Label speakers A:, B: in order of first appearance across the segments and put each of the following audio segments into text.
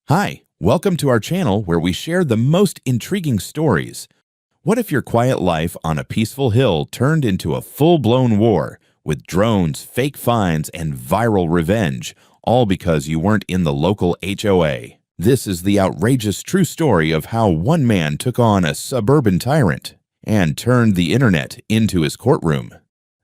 A: Hi, welcome to our channel where we share the most intriguing stories. What if your quiet life on a peaceful hill turned into a full-blown war with drones, fake fines, and viral revenge, all because you weren't in the local HOA? This is the outrageous true story of how one man took on a suburban tyrant and turned the internet into his courtroom.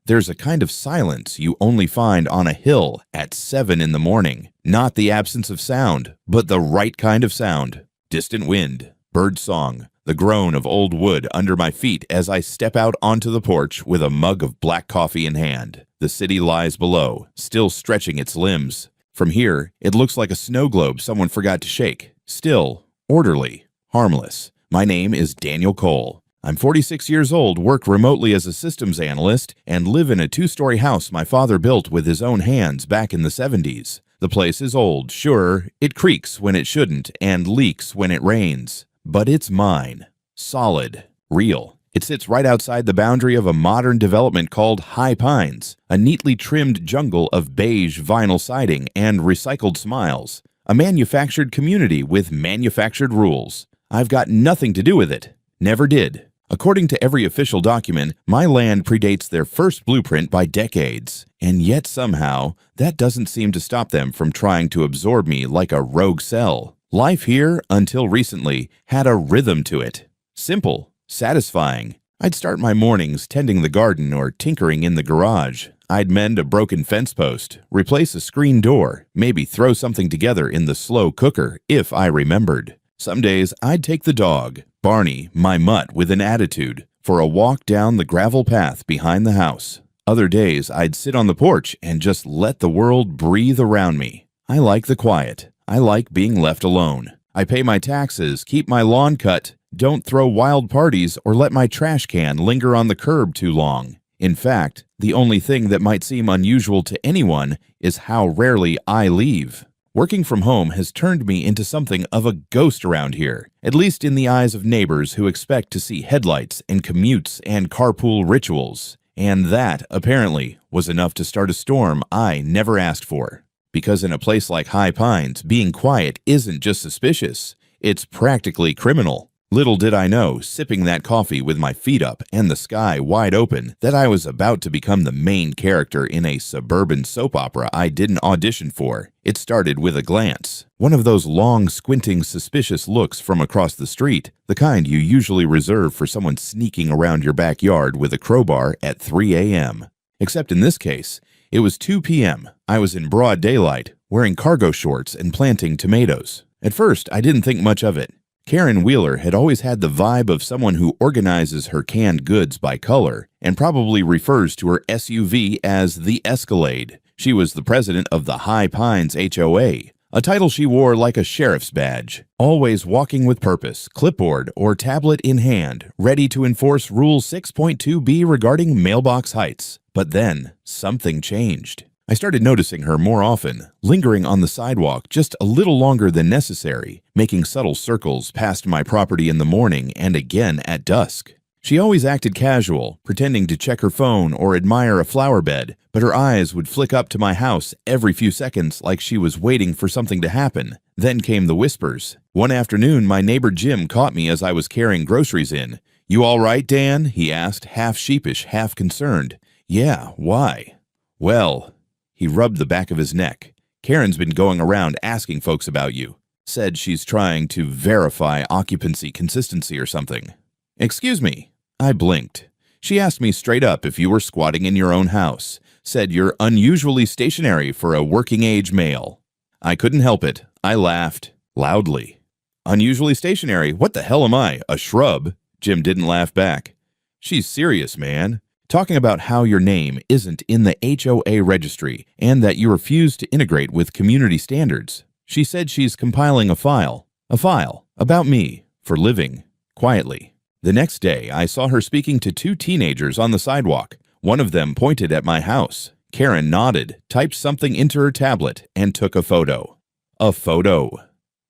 A: There's a kind of silence you only find on a hill at 7 in the morning. Not the absence of sound, but the right kind of sound. Distant wind, bird song, the groan of old wood under my feet as I step out onto the porch with a mug of black coffee in hand. The city lies below, still stretching its limbs. From here, it looks like a snow globe someone forgot to shake. Still, orderly, harmless. My name is Daniel Cole. I'm 46 years old, work remotely as a systems analyst, and live in a 2-story house my father built with his own hands back in the 70s. The place is old, sure, it creaks when it shouldn't and leaks when it rains. But it's mine. Solid. Real. It sits right outside the boundary of a modern development called High Pines, a neatly trimmed jungle of beige vinyl siding and recycled smiles. A manufactured community with manufactured rules. I've got nothing to do with it. Never did. According to every official document, my land predates their first blueprint by decades, and yet somehow, that doesn't seem to stop them from trying to absorb me like a rogue cell. Life here, until recently, had a rhythm to it. Simple, satisfying. I'd start my mornings tending the garden or tinkering in the garage. I'd mend a broken fence post, replace a screen door, maybe throw something together in the slow cooker, if I remembered. Some days, I'd take the dog, Barney, my mutt with an attitude, for a walk down the gravel path behind the house. Other days, I'd sit on the porch and just let the world breathe around me. I like the quiet. I like being left alone. I pay my taxes, keep my lawn cut, don't throw wild parties, or let my trash can linger on the curb too long. In fact, the only thing that might seem unusual to anyone is how rarely I leave. Working from home has turned me into something of a ghost around here, at least in the eyes of neighbors who expect to see headlights and commutes and carpool rituals. And that, apparently, was enough to start a storm I never asked for. Because in a place like High Pines, being quiet isn't just suspicious, it's practically criminal. Little did I know, sipping that coffee with my feet up and the sky wide open, that I was about to become the main character in a suburban soap opera I didn't audition for. It started with a glance. One of those long, squinting, suspicious looks from across the street, the kind you usually reserve for someone sneaking around your backyard with a crowbar at 3 a.m. Except in this case, it was 2 p.m. I was in broad daylight, wearing cargo shorts and planting tomatoes. At first, I didn't think much of it. Karen Wheeler had always had the vibe of someone who organizes her canned goods by color and probably refers to her SUV as the Escalade. She was the president of the High Pines HOA, a title she wore like a sheriff's badge, always walking with purpose, clipboard or tablet in hand, ready to enforce Rule 6.2b regarding mailbox heights. But then, something changed. I started noticing her more often, lingering on the sidewalk just a little longer than necessary, making subtle circles past my property in the morning and again at dusk. She always acted casual, pretending to check her phone or admire a flower bed, but her eyes would flick up to my house every few seconds like she was waiting for something to happen. Then came the whispers. One afternoon, my neighbor Jim caught me as I was carrying groceries in. "You all right, Dan?" he asked, half sheepish, half concerned. "Yeah, why?" "Well," he rubbed the back of his neck. "Karen's been going around asking folks about you. Said she's trying to verify occupancy consistency or something." "Excuse me." I blinked. "She asked me straight up if you were squatting in your own house. Said you're unusually stationary for a working-age male." I couldn't help it. I laughed. Loudly. "Unusually stationary? What the hell am I, a shrub?" Jim didn't laugh back. "She's serious, man. Talking about how your name isn't in the HOA registry and that you refuse to integrate with community standards. She said she's compiling a file about me, for living, quietly." The next day, I saw her speaking to 2 teenagers on the sidewalk. One of them pointed at my house. Karen nodded, typed something into her tablet, and took a photo. A photo.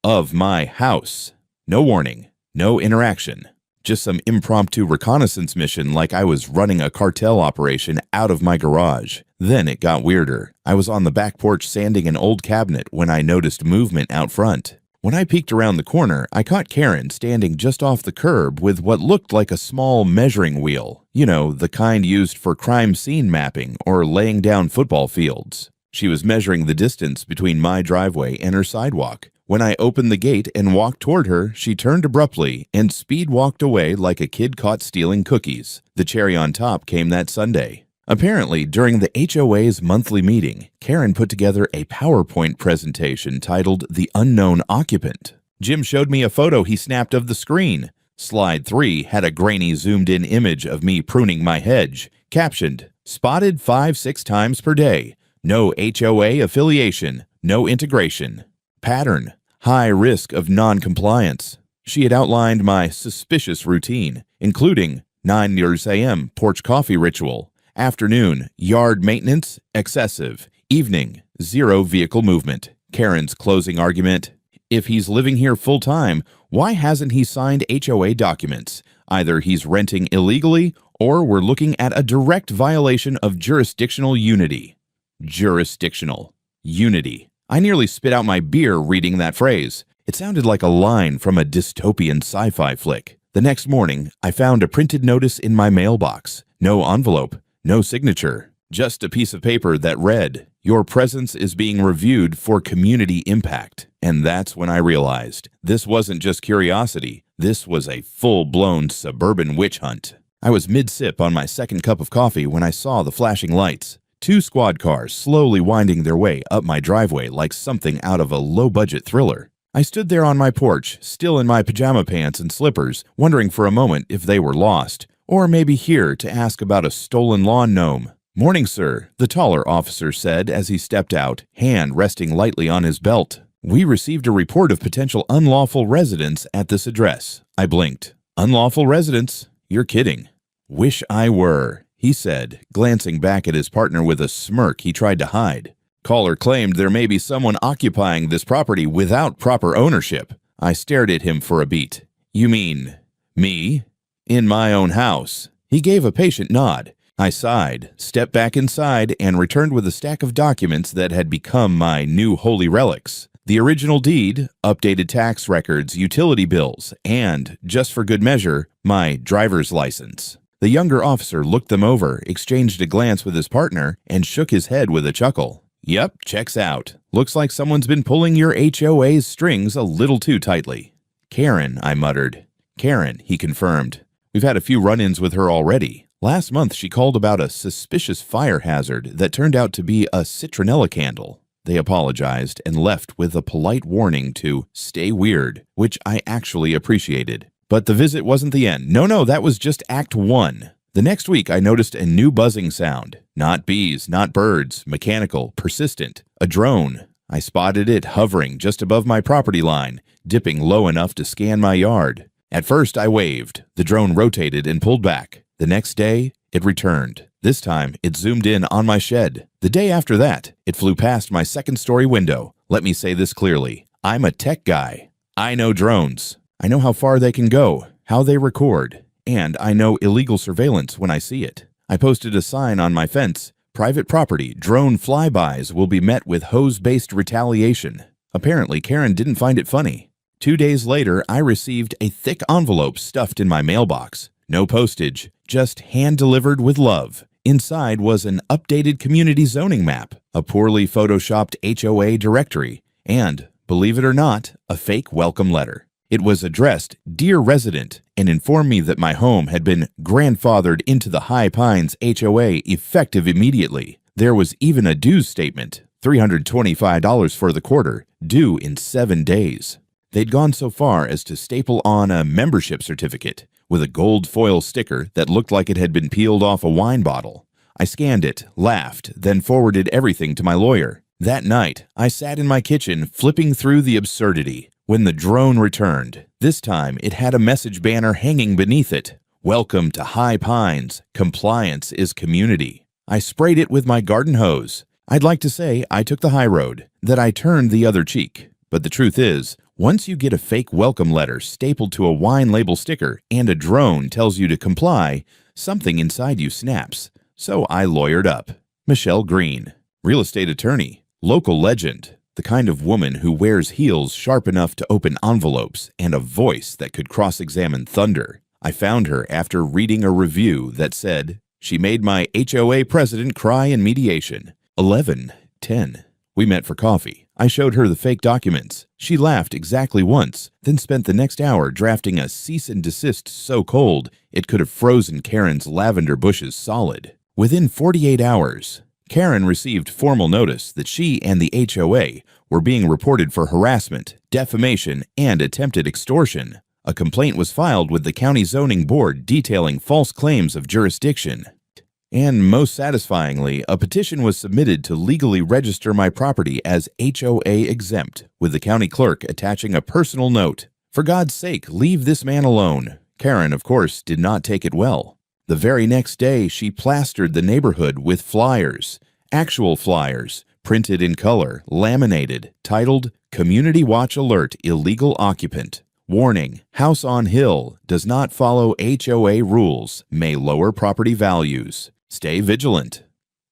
A: Of my house. No warning, no interaction. Just some impromptu reconnaissance mission like I was running a cartel operation out of my garage. Then it got weirder. I was on the back porch sanding an old cabinet when I noticed movement out front. When I peeked around the corner, I caught Karen standing just off the curb with what looked like a small measuring wheel. You know, the kind used for crime scene mapping or laying down football fields. She was measuring the distance between my driveway and her sidewalk. When I opened the gate and walked toward her, she turned abruptly and speed walked away like a kid caught stealing cookies. The cherry on top came that Sunday. Apparently, during the HOA's monthly meeting, Karen put together a PowerPoint presentation titled The Unknown Occupant. Jim showed me a photo he snapped of the screen. Slide 3 had a grainy zoomed-in image of me pruning my hedge, captioned, "Spotted 5-6 times per day. No HOA affiliation. No integration. Pattern: high risk of non-compliance." She had outlined my suspicious routine, including 9 a.m. porch coffee ritual, afternoon yard maintenance, excessive, evening 0 vehicle movement. Karen's closing argument: if he's living here full-time, why hasn't he signed HOA documents? Either he's renting illegally or we're looking at a direct violation of jurisdictional unity. Jurisdictional unity. I nearly spit out my beer reading that phrase. It sounded like a line from a dystopian sci-fi flick. The next morning, I found a printed notice in my mailbox. No envelope, no signature, just a piece of paper that read, "Your presence is being reviewed for community impact." And that's when I realized this wasn't just curiosity. This was a full-blown suburban witch hunt. I was mid-sip on my second cup of coffee when I saw the flashing lights. 2 squad cars slowly winding their way up my driveway like something out of a low-budget thriller. I stood there on my porch, still in my pajama pants and slippers, wondering for a moment if they were lost, or maybe here to ask about a stolen lawn gnome. "Morning, sir," the taller officer said as he stepped out, hand resting lightly on his belt. "We received a report of potential unlawful residents at this address." I blinked. "Unlawful residents? You're kidding." "Wish I were," he said, glancing back at his partner with a smirk he tried to hide. "Caller claimed there may be someone occupying this property without proper ownership." I stared at him for a beat. "You mean me? In my own house?" He gave a patient nod. I sighed, stepped back inside, and returned with a stack of documents that had become my new holy relics. The original deed, updated tax records, utility bills, and, just for good measure, my driver's license. The younger officer looked them over, exchanged a glance with his partner, and shook his head with a chuckle. "Yep, checks out. Looks like someone's been pulling your HOA's strings a little too tightly." "Karen," I muttered. "Karen," he confirmed. "We've had a few run-ins with her already. Last month she called about a suspicious fire hazard that turned out to be a citronella candle." They apologized and left with a polite warning to stay weird, which I actually appreciated. But the visit wasn't the end. No, that was just Act 1. The next week, I noticed a new buzzing sound. Not bees, not birds, mechanical, persistent. A drone. I spotted it hovering just above my property line, dipping low enough to scan my yard. At first, I waved. The drone rotated and pulled back. The next day, it returned. This time, it zoomed in on my shed. The day after that, it flew past my second-story window. Let me say this clearly. I'm a tech guy. I know drones. I know how far they can go, how they record, and I know illegal surveillance when I see it. I posted a sign on my fence, "Private property, drone flybys will be met with hose-based retaliation." Apparently, Karen didn't find it funny. 2 days later, I received a thick envelope stuffed in my mailbox. No postage, just hand-delivered with love. Inside was an updated community zoning map, a poorly photoshopped HOA directory, and, believe it or not, a fake welcome letter. It was addressed, "Dear Resident," and informed me that my home had been grandfathered into the High Pines HOA effective immediately. There was even a dues statement, $325 for the quarter, due in 7 days. They'd gone so far as to staple on a membership certificate with a gold foil sticker that looked like it had been peeled off a wine bottle. I scanned it, laughed, then forwarded everything to my lawyer. That night, I sat in my kitchen flipping through the absurdity. When the drone returned, this time it had a message banner hanging beneath it. "Welcome to High Pines. Compliance is community." I sprayed it with my garden hose. I'd like to say I took the high road, that I turned the other cheek. But the truth is, once you get a fake welcome letter stapled to a wine label sticker and a drone tells you to comply, something inside you snaps. So I lawyered up. Michelle Green, real estate attorney, local legend, The kind of woman who wears heels sharp enough to open envelopes and a voice that could cross-examine thunder. I found her after reading a review that said, "She made my HOA president cry in mediation. 11/10. We met for coffee. I showed her the fake documents. She laughed exactly once, then spent the next hour drafting a cease and desist so cold it could have frozen Karen's lavender bushes solid. Within 48 hours, Karen received formal notice that she and the HOA were being reported for harassment, defamation, and attempted extortion. A complaint was filed with the county zoning board detailing false claims of jurisdiction. And most satisfyingly, a petition was submitted to legally register my property as HOA exempt, with the county clerk attaching a personal note. "For God's sake, leave this man alone." Karen, of course, did not take it well. The very next day, she plastered the neighborhood with flyers, actual flyers, printed in color, laminated, titled, "Community Watch Alert Illegal Occupant. Warning, house on hill, does not follow HOA rules, may lower property values. Stay vigilant."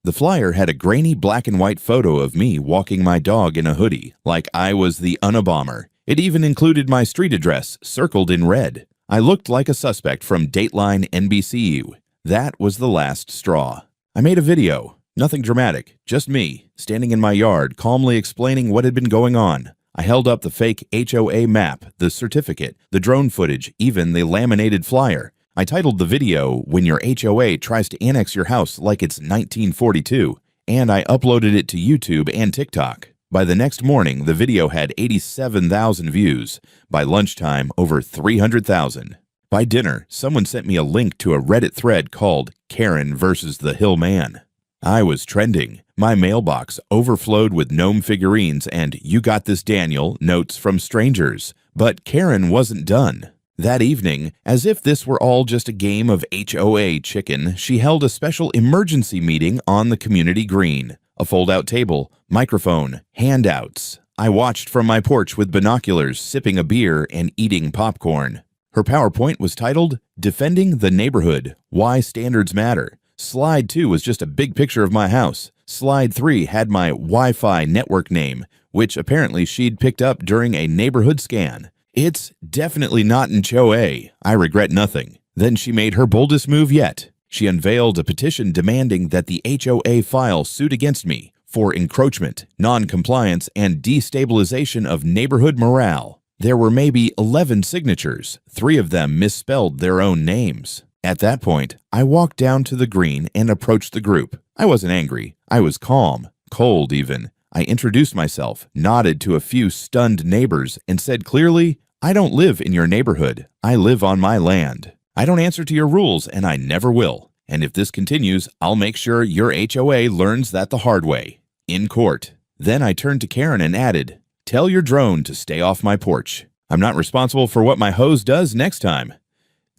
A: The flyer had a grainy black and white photo of me walking my dog in a hoodie, like I was the Unabomber. It even included my street address, circled in red. I looked like a suspect from Dateline NBCU. That was the last straw. I made a video. Nothing dramatic, just me, standing in my yard, calmly explaining what had been going on. I held up the fake HOA map, the certificate, the drone footage, even the laminated flyer. I titled the video, "When Your HOA Tries to Annex Your House Like It's 1942, and I uploaded it to YouTube and TikTok. By the next morning, the video had 87,000 views. By lunchtime, over 300,000. By dinner, someone sent me a link to a Reddit thread called Karen versus the Hill Man. I was trending. My mailbox overflowed with gnome figurines and "You got this, Daniel" notes from strangers. But Karen wasn't done. That evening, as if this were all just a game of HOA chicken, she held a special emergency meeting on the community green. A fold-out table, microphone, handouts. I watched from my porch with binoculars, sipping a beer and eating popcorn. Her PowerPoint was titled, "Defending the Neighborhood, Why Standards Matter." Slide 2 was just a big picture of my house. Slide 3 had my Wi-Fi network name, which apparently she'd picked up during a neighborhood scan. "It's definitely not an HOA. I regret nothing." Then she made her boldest move yet. She unveiled a petition demanding that the HOA file suit against me for encroachment, non-compliance, and destabilization of neighborhood morale. There were maybe 11 signatures. 3 of them misspelled their own names. At that point, I walked down to the green and approached the group. I wasn't angry. I was calm, cold even. I introduced myself, nodded to a few stunned neighbors, and said clearly, "I don't live in your neighborhood. I live on my land. I don't answer to your rules, and I never will. And if this continues, I'll make sure your HOA learns that the hard way. In court." Then I turned to Karen and added, "Tell your drone to stay off my porch. I'm not responsible for what my hose does next time."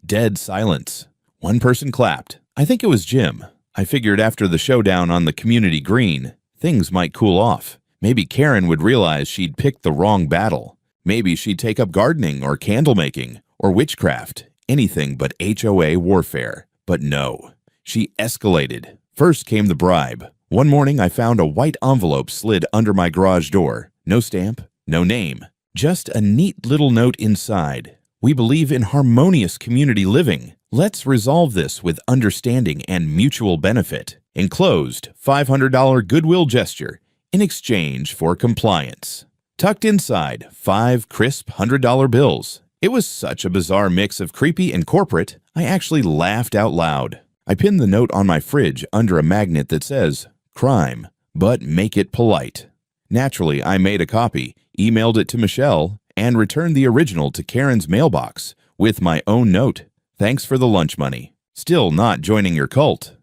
A: Dead silence. One person clapped. I think it was Jim. I figured after the showdown on the community green, things might cool off. Maybe Karen would realize she'd picked the wrong battle. Maybe she'd take up gardening or candle making or witchcraft, anything but HOA warfare. But no, she escalated. First came the bribe. One morning I found a white envelope slid under my garage door. No stamp, no name, just a neat little note inside. "We believe in harmonious community living. Let's resolve this with understanding and mutual benefit. Enclosed, $500 goodwill gesture in exchange for compliance." Tucked inside, 5 crisp $100 bills. It was such a bizarre mix of creepy and corporate, I actually laughed out loud. I pinned the note on my fridge under a magnet that says, "Crime, but make it polite." Naturally, I made a copy, emailed it to Michelle, and returned the original to Karen's mailbox with my own note. "Thanks for the lunch money. Still not joining your cult."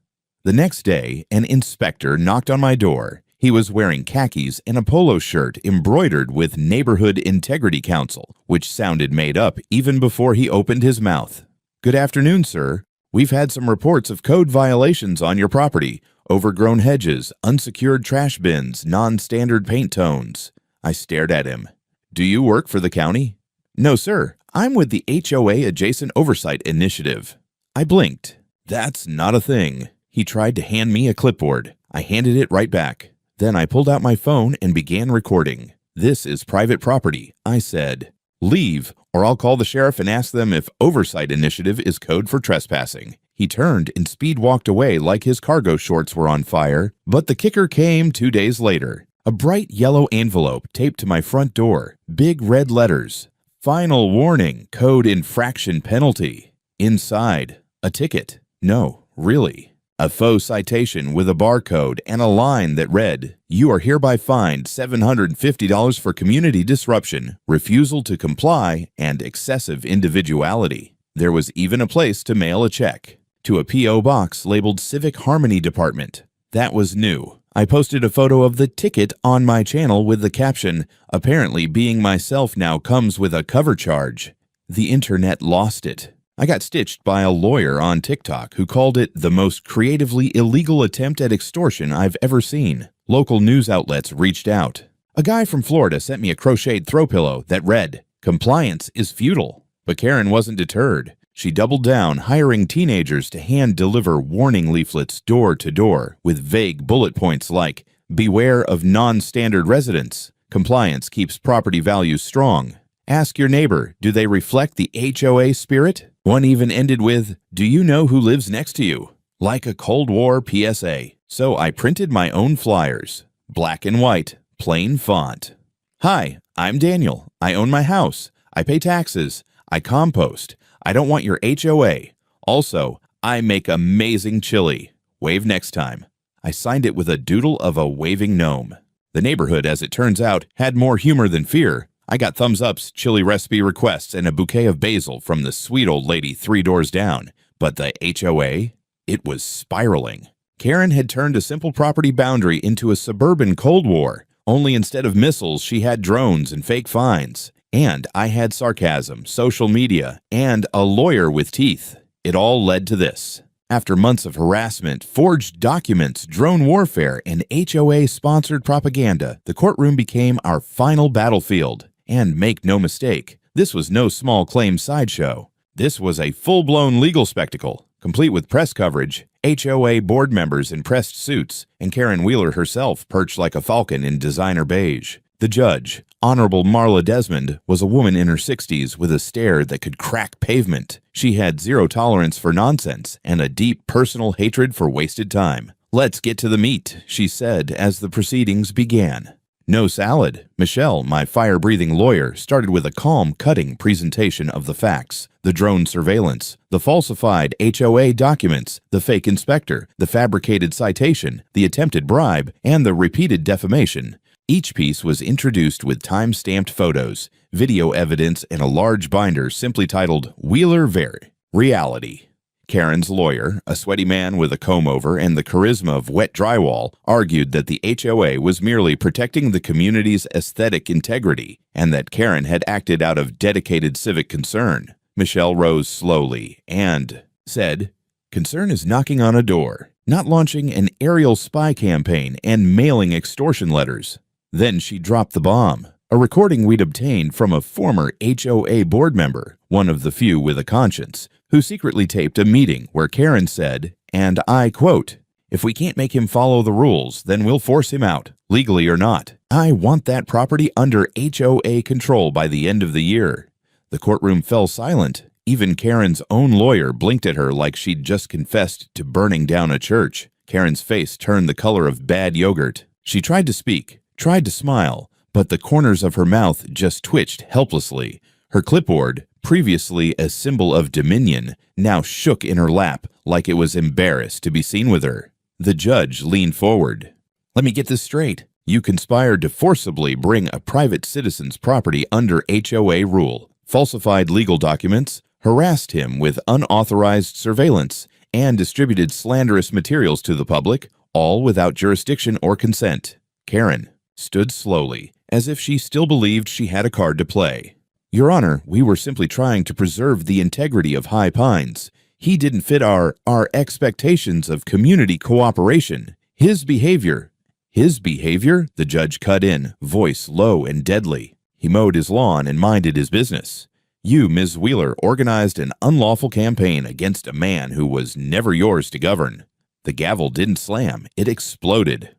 A: The next day, an inspector knocked on my door. He was wearing khakis and a polo shirt embroidered with Neighborhood Integrity Council, which sounded made up even before he opened his mouth. "Good afternoon, sir. We've had some reports of code violations on your property. Overgrown hedges, unsecured trash bins, non-standard paint tones." I stared at him. "Do you work for the county?" "No, sir. I'm with the HOA Adjacent Oversight Initiative." I blinked. "That's not a thing." He tried to hand me a clipboard. I handed it right back. Then I pulled out my phone and began recording. "This is private property," I said. "Leave, or I'll call the sheriff and ask them if oversight initiative is code for trespassing." He turned and speed walked away like his cargo shorts were on fire, but the kicker came 2 days later. A bright yellow envelope taped to my front door, big red letters. "Final warning, code infraction penalty." Inside, a ticket. No, really. A faux citation with a barcode and a line that read, "You are hereby fined $750 for community disruption, refusal to comply, and excessive individuality." There was even a place to mail a check. To a P.O. box labeled Civic Harmony Department. That was new. I posted a photo of the ticket on my channel with the caption, "Apparently being myself now comes with a cover charge." The internet lost it. I got stitched by a lawyer on TikTok who called it the most creatively illegal attempt at extortion I've ever seen. Local news outlets reached out. A guy from Florida sent me a crocheted throw pillow that read, "Compliance is futile." But Karen wasn't deterred. She doubled down, hiring teenagers to hand-deliver warning leaflets door to door with vague bullet points like, "Beware of non-standard residents. Compliance keeps property values strong. Ask your neighbor, do they reflect the HOA spirit?" One even ended with, "Do you know who lives next to you?" Like a Cold War PSA. So I printed my own flyers. Black and white, plain font. "Hi, I'm Daniel. I own my house. I pay taxes. I compost. I don't want your HOA. Also, I make amazing chili. Wave next time." I signed it with a doodle of a waving gnome. The neighborhood, as it turns out, had more humor than fear. I got thumbs-ups, chili recipe requests, and a bouquet of basil from the sweet old lady 3 doors down. But the HOA? It was spiraling. Karen had turned a simple property boundary into a suburban Cold War. Only instead of missiles, she had drones and fake fines. And I had sarcasm, social media, and a lawyer with teeth. It all led to this. After months of harassment, forged documents, drone warfare, and HOA-sponsored propaganda, the courtroom became our final battlefield. And make no mistake, this was no small claim sideshow. This was a full-blown legal spectacle, complete with press coverage, HOA board members in pressed suits, and Karen Wheeler herself perched like a falcon in designer beige. The judge, Honorable Marla Desmond, was a woman in her 60s with a stare that could crack pavement. She had zero tolerance for nonsense and a deep personal hatred for wasted time. "Let's get to the meat," she said as the proceedings began. No salad. Michelle, my fire-breathing lawyer, started with a calm, cutting presentation of the facts. The drone surveillance, the falsified HOA documents, the fake inspector, the fabricated citation, the attempted bribe, and the repeated defamation. Each piece was introduced with time-stamped photos, video evidence, and a large binder simply titled Wheeler Very Reality. Karen's lawyer, a sweaty man with a comb-over and the charisma of wet drywall, argued that the HOA was merely protecting the community's aesthetic integrity and that Karen had acted out of dedicated civic concern. Michelle rose slowly and said, "Concern is knocking on a door, not launching an aerial spy campaign and mailing extortion letters." Then she dropped the bomb, a recording we'd obtained from a former HOA board member, one of the few with a conscience, who secretly taped a meeting where Karen said, and I quote, "If we can't make him follow the rules, then we'll force him out, legally or not. I want that property under HOA control by the end of the year." The courtroom fell silent. Even Karen's own lawyer blinked at her like she'd just confessed to burning down a church. Karen's face turned the color of bad yogurt. She tried to speak, tried to smile, but the corners of her mouth just twitched helplessly. Her clipboard, previously a symbol of dominion, now shook in her lap like it was embarrassed to be seen with her. The judge leaned forward. "Let me get this straight. You conspired to forcibly bring a private citizen's property under HOA rule, falsified legal documents, harassed him with unauthorized surveillance, and distributed slanderous materials to the public, all without jurisdiction or consent." Karen stood slowly, as if she still believed she had a card to play. "Your Honor, we were simply trying to preserve the integrity of High Pines. He didn't fit our expectations of community cooperation. His behavior, the judge cut in, voice low and deadly. "He mowed his lawn and minded his business. You, Ms. Wheeler, organized an unlawful campaign against a man who was never yours to govern." The gavel didn't slam, it exploded.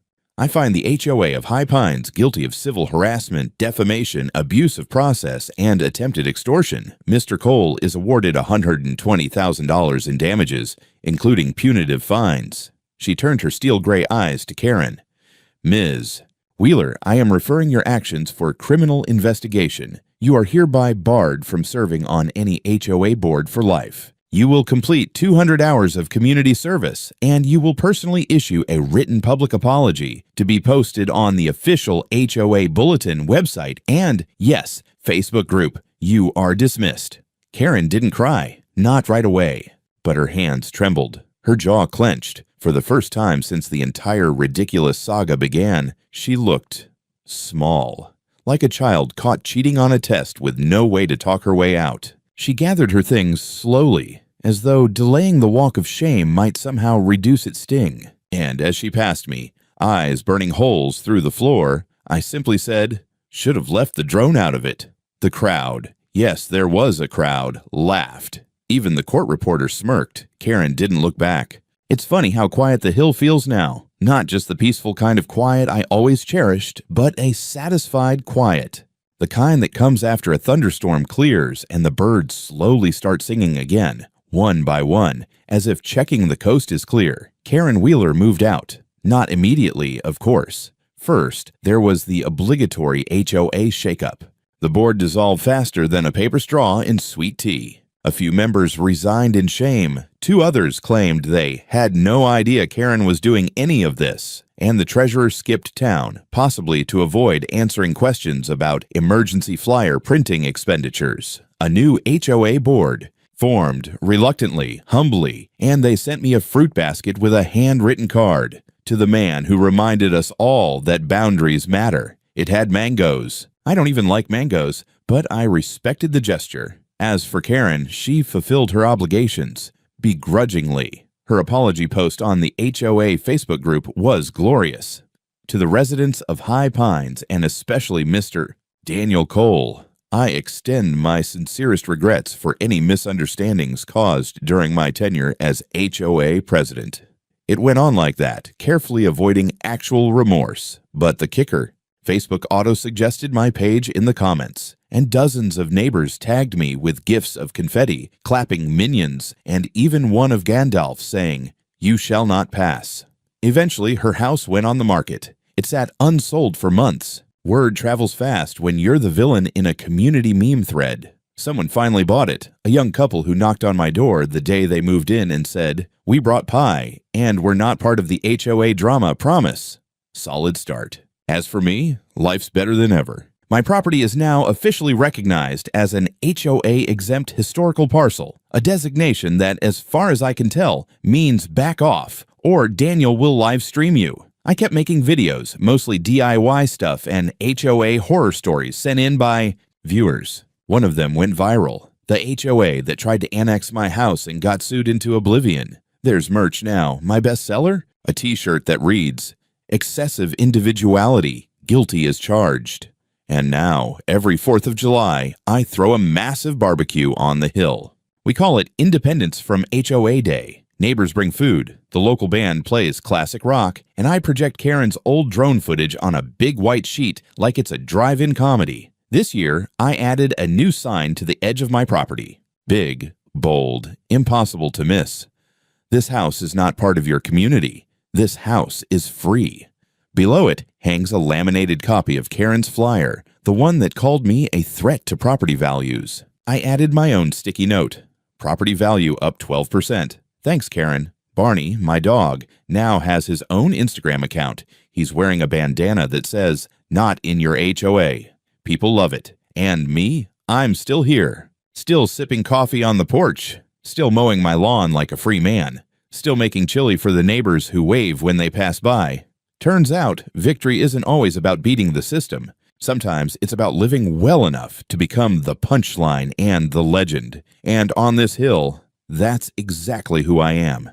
A: I find the HOA of High Pines guilty of civil harassment, defamation, abuse of process, and attempted extortion. Mr. Cole is awarded $120,000 in damages, including punitive fines. She turned her steel gray eyes to Karen. Ms. Wheeler, I am referring your actions for criminal investigation. You are hereby barred from serving on any HOA board for life. You will complete 200 hours of community service, and you will personally issue a written public apology to be posted on the official HOA Bulletin website and, yes, Facebook group. You are dismissed. Karen didn't cry, not right away, but her hands trembled. Her jaw clenched. For the first time since the entire ridiculous saga began, she looked small, like a child caught cheating on a test with no way to talk her way out. She gathered her things slowly, as though delaying the walk of shame might somehow reduce its sting. And as she passed me, eyes burning holes through the floor, I simply said, "Should have left the drone out of it." The crowd, yes, there was a crowd, laughed. Even the court reporter smirked. Karen didn't look back. It's funny how quiet the hill feels now. Not just the peaceful kind of quiet I always cherished, but a satisfied quiet. The kind that comes after a thunderstorm clears and the birds slowly start singing again, one by one, as if checking the coast is clear. Karen Wheeler moved out. Not immediately, of course. First, there was the obligatory HOA shakeup. The board dissolved faster than a paper straw in sweet tea. A few members resigned in shame. 2 others claimed they had no idea Karen was doing any of this. And the treasurer skipped town, possibly to avoid answering questions about emergency flyer printing expenditures. A new HOA board formed reluctantly, humbly, and they sent me a fruit basket with a handwritten card to the man who reminded us all that boundaries matter. It had mangoes. I don't even like mangoes, but I respected the gesture. As for Karen, she fulfilled her obligations, begrudgingly. Her apology post on the HOA Facebook group was glorious. To the residents of High Pines, and especially Mr. Daniel Cole, I extend my sincerest regrets for any misunderstandings caused during my tenure as HOA president. It went on like that, carefully avoiding actual remorse. But the kicker, Facebook auto-suggested my page in the comments, and dozens of neighbors tagged me with gifs of confetti, clapping minions, and even one of Gandalf saying, "You shall not pass." Eventually, her house went on the market. It sat unsold for months. Word travels fast when you're the villain in a community meme thread. Someone finally bought it, a young couple who knocked on my door the day they moved in and said, "We brought pie, and we're not part of the HOA drama, promise." Solid start. As for me, life's better than ever. My property is now officially recognized as an HOA-exempt historical parcel, a designation that, as far as I can tell, means back off, or Daniel will live stream you. I kept making videos, mostly DIY stuff and HOA horror stories sent in by viewers. One of them went viral, the HOA that tried to annex my house and got sued into oblivion. There's merch now. My bestseller? A t-shirt that reads, "Excessive individuality, guilty as charged." And now, every 4th of July, I throw a massive barbecue on the hill. We call it Independence from HOA Day. Neighbors bring food, the local band plays classic rock, and I project Karen's old drone footage on a big white sheet like it's a drive-in comedy. This year, I added a new sign to the edge of my property. Big, bold, impossible to miss. This house is not part of your community. This house is free. Below it hangs a laminated copy of Karen's flyer, the one that called me a threat to property values. I added my own sticky note. Property value up 12%. Thanks, Karen. Barney, my dog, now has his own Instagram account. He's wearing a bandana that says, "Not in your HOA." People love it. And me? I'm still here. Still sipping coffee on the porch. Still mowing my lawn like a free man. Still making chili for the neighbors who wave when they pass by. Turns out, victory isn't always about beating the system. Sometimes it's about living well enough to become the punchline and the legend. And on this hill, that's exactly who I am.